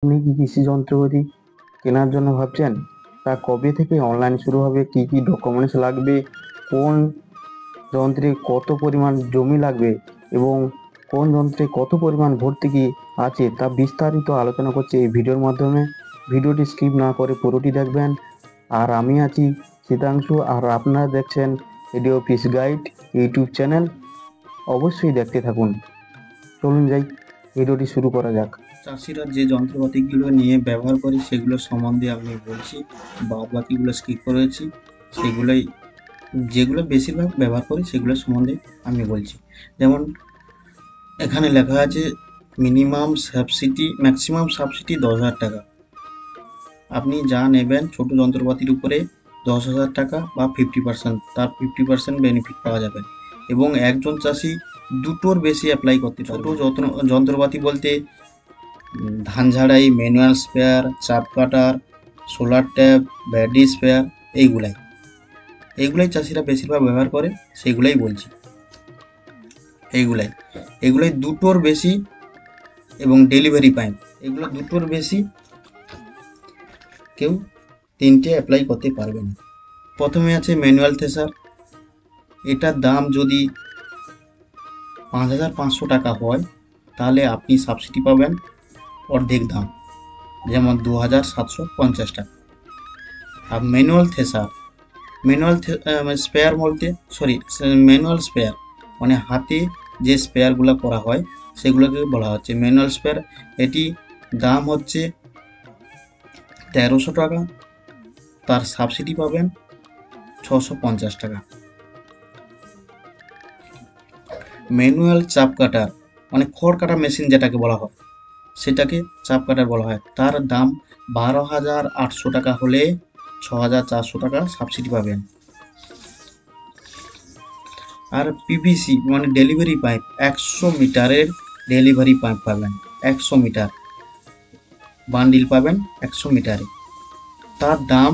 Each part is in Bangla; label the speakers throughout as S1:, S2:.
S1: আপনি কি কৃষি যন্ত্রপাতি কেনার জন্য ভাবছেন? তা কবে থেকে অনলাইন শুরু হবে? কি কি ডকুমেন্টস লাগবে? কোন যন্ত্রে কত পরিমাণ জমি লাগবে এবং কোন যন্ত্রে কত পরিমাণ ভর্তুকি আছে তা বিস্তারিত আলোচনা করছে এই ভিডিওর মাধ্যমে। ভিডিওটি স্কিপ না করে পুরোটি দেখবেন। আর আমি আছি শীতাংশু, আর আপনারা দেখছেন video office guide YouTube channel. অবশ্যই দেখতে থাকুন। চলুন যাই, ভিডিওটি শুরু করা যাক।
S2: চাষিরা যে যন্ত্রপাতিগুলো নিয়ে ব্যবহার করে সেগুলো সম্বন্ধে আমি বলছি, বাদ বাকিগুলো স্কিপ করেছি। সেগুলোই যেগুলো বেশিরভাগ ব্যবহার করি সেগুলো সম্বন্ধে আমি বলছি। যেমন এখানে লেখা আছে ম্যাক্সিমাম সাবসিডি 10,000 টাকা। আপনি যা নেবেন ছোট যন্ত্রপাতির উপরে 10,000 টাকা বা 50%, তার 50% বেনিফিট পাওয়া যাবে। এবং একজন চাষি দুটোর বেশি অ্যাপ্লাই করতে পারবে। ছোট যন্ত্রপাতি বলতে ধান ঝাড়াই, ম্যানুয়াল স্প্রেয়ার, চাপ কাটার, সোলার ট্যাপ, ব্যাটারি স্প্রেয়ার, এইগুলাই চাষিরা বেশিরভাগ ব্যবহার করে, সেগুলাই বলছি। এইগুলাই দুটোর বেশি এবং ডেলিভারি পাইপ, এগুলো দুটোর বেশি কেউ তিনটে অ্যাপ্লাই করতে পারবে না। প্রথমে আছে ম্যানুয়াল থ্রেসার। এটার দাম যদি 5,500 টাকা হয় তাহলে আপনি সাবসিডি পাবেন অর্ধেক দাম, যেমন 2,750 টাকা। আর ম্যানুয়াল স্পেয়ার মানে হাতে যে স্পেয়ারগুলো করা হয় সেগুলোকে বলা হচ্ছে ম্যানুয়াল স্পেয়ার। এটি দাম হচ্ছে 1,300 টাকা, তার সাবসিডি পাবেন 650 টাকা। ম্যানুয়াল চাপ কাটার মানে খড় কাটা মেশিন যেটাকে বলা হয়, সেটাকে চাপ কাটার বলা হয়। তার দাম 12,800 টাকা হলে 6,400 টাকা সাবসিডি পাবেন। আর পিভিসি মানে ডেলিভারি পাইপ, 100 মিটারের ডেলিভারি পাইপ পাবেন। 100 মিটার বান্ডিল পাবেন 100 মিটারে, তার দাম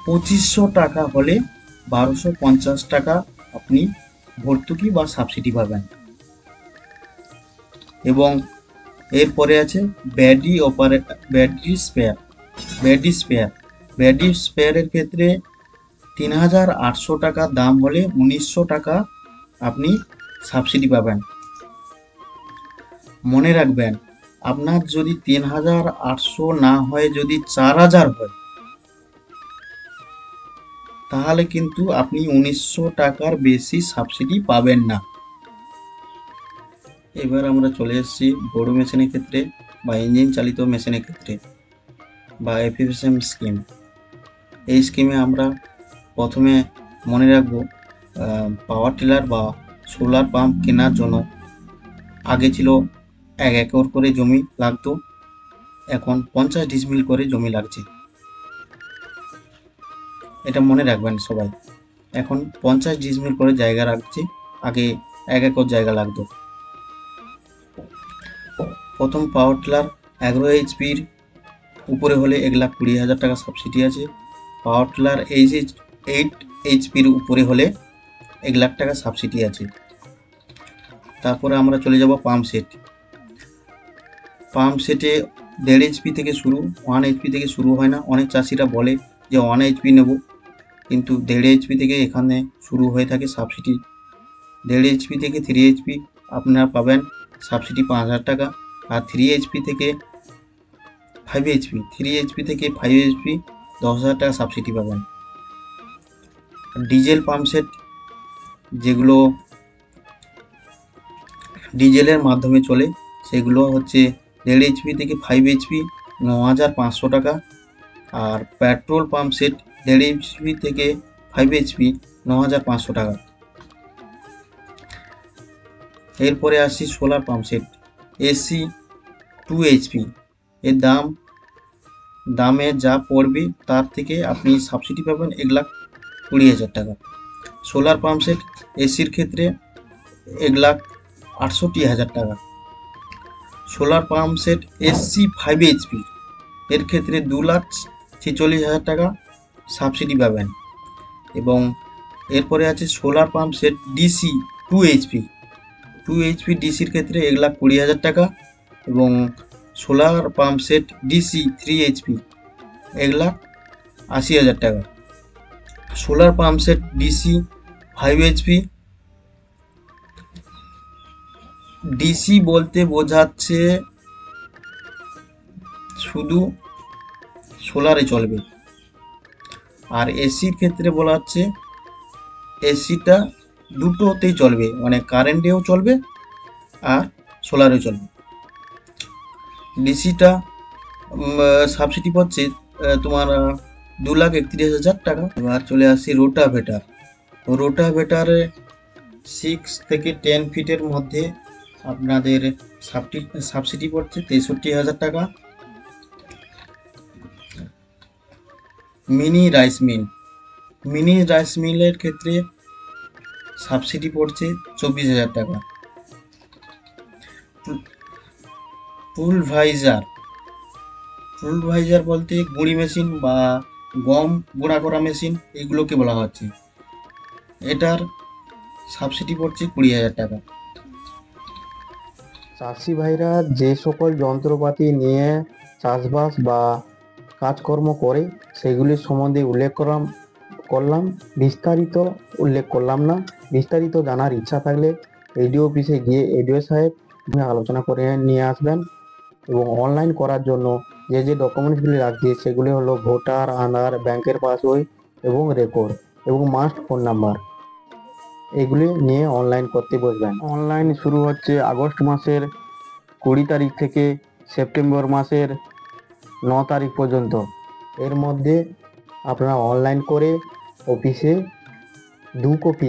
S2: 2,500 টাকা হলে 1,250 টাকা আপনি ভর্তুকি বা সাবসিডি পাবেন। এবং এরপরে আছে ব্যাটারি স্পেয়ারের ক্ষেত্রে 3,800 টাকা দাম হলে 1,900 টাকা আপনি সাবসিডি পাবেন। মনে রাখবেন, আপনার যদি 3,800 না হয়, যদি 4,000 হয়, তাহলে কিন্তু আপনি 1,900 টাকার বেশি সাবসিডি পাবেন না। এবার আমরা চলে এসেছি বড় মেশিনের ক্ষেত্রে বা ইঞ্জিন চালিত মেশিনের ক্ষেত্রে বা এফএসএম স্কিম। এই স্কিমে আমরা প্রথমে মনে রাখবো, পাওয়ার টিলার বা সোলার পাম্প কেনার জন্য আগে ছিল 1 একর করে জমি লাগতো, এখন 50 ডিসমিল করে জমি লাগছে। এটা মনে রাখবেন সবাই, এখন 50 ডিসমিল করে জায়গা রাখছে, আগে 1 একর জায়গা লাগতো। প্রথম পাওয়ার টিলার 11 এইচপির উপরে হলে 1,20,000 টাকা সাবসিডি আছে। পাওয়ার টিলার 8 এইচপির উপরে হলে 1,00,000 টাকা সাবসিডি আছে। তারপরে আমরা চলে যাব পাম্প সেটে 1.5 এইচপি থেকে শুরু, 1 এইচপি থেকে শুরু হয় না। অনেক চাষিরা বলে যে 1 এইচপি নেব, কিন্তু 1.5 এইচপি থেকে এখানে শুরু হয়ে থাকে সাবসিডি। 1.5 এইচপি থেকে 3 এইচপি আপনারা পাবেন সাবসিডি 5,000 টাকা। আর 3 এইচপি থেকে 5 এইচপি 10,000 টাকা সাবসিডি পাবেন। ডিজেল পাম্প সেট, যেগুলো ডিজেলের মাধ্যমে চলে, সেগুলো হচ্ছে 1.5 এইচপি থেকে 5 এইচপি 9,500 টাকা। আর পেট্রোল পাম্প সেট 1.5 এইচপি থেকে 5 এইচপি 9,500 টাকা। এরপরে আসছি solar pump set AC 2 HP. এর দামে যা পড়বে তার থেকে আপনি সাবসিডি পাবেন 1,20,000 টাকা। সোলার পাম্প সেট এসির ক্ষেত্রে 1,68,000 টাকা। Solar pump set AC 5 HP এর ক্ষেত্রে 2,46,000 টাকা সাবসিডি পাবেন। এবং এরপরে আছে solar pump set DC 2 HP ডিসির ক্ষেত্রে 1,20,000 টাকা। এবং solar pump set DC 3 HP এগুলা 80,000 টাকা। Solar pump set DC 5 HP, DC বলতে বোঝাচ্ছে শুধু সোলারে চলবে, আর এসির ক্ষেত্রে বলা হচ্ছে এসিটা দুটোতেই চলবে, মানে কারেন্টেও চলবে আর সোলারেও চলবে। ডিসিটা সাবসিডি পাচ্ছে তোমার 2,31,000 টাকা। এবার চলে আসছি রোটাভেটার। রোটাভেটারে 6 থেকে 10 ফিটের মধ্যে আপনাদের সাবসিডি পড়ছে 63,000 টাকা। Mini rice mill, mini rice মিলের ক্ষেত্রে সাবসিডি পড়ছে 24,000 টাকা। পুলভাইজার, পুলভাইজার বলতে গুঁড়ি মেশিন বা গম গুঁড়া করা মেশিন এগুলোকে বলা হচ্ছে, এটার সাবসিডি পড়ছে 20,000 টাকা।
S1: চাষি ভাইরা যে সকল যন্ত্রপাতি নিয়ে চাষবাস বা কাজকর্ম করে সেগুলির সম্বন্ধে উল্লেখ করলাম, বিস্তারিত উল্লেখ করলাম না। বিস্তারিত জানার ইচ্ছা থাকলে এডিও অফিসে গিয়ে এডিও সাহেব আলোচনা করে নিয়ে আসবেন। এবং অনলাইন করার জন্য যে যে ডকুমেন্টসগুলি লাগছে সেগুলি হলো ভোটার, আধার, ব্যাংকের পাসবই এবং রেকর্ড এবং মাস্ট ফোন নাম্বার, এগুলি নিয়ে অনলাইন করতে বসবেন। অনলাইন শুরু হচ্ছে আগস্ট মাসের 20 তারিখ থেকে সেপ্টেম্বর মাসের 9 তারিখ পর্যন্ত। এর মধ্যে আপনারা অনলাইন করে অফিসে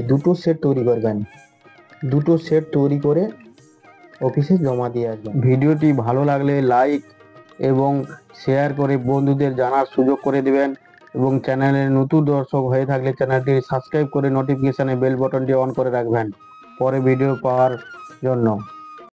S1: দুটো সেট তৈরি করবেন, দুটো সেট তৈরি করে অফিসে জমা দিয়ে আসবেন। ভিডিওটি ভালো লাগলে লাইক এবং শেয়ার করে বন্ধুদের জানার সুযোগ করে দেবেন এবং চ্যানেলের নতুন দর্শক হয়ে থাকলে চ্যানেলটি সাবস্ক্রাইব করে নোটিফিকেশনে বেল বাটনটি অন করে রাখবেন পরে ভিডিও পাওয়ার জন্য।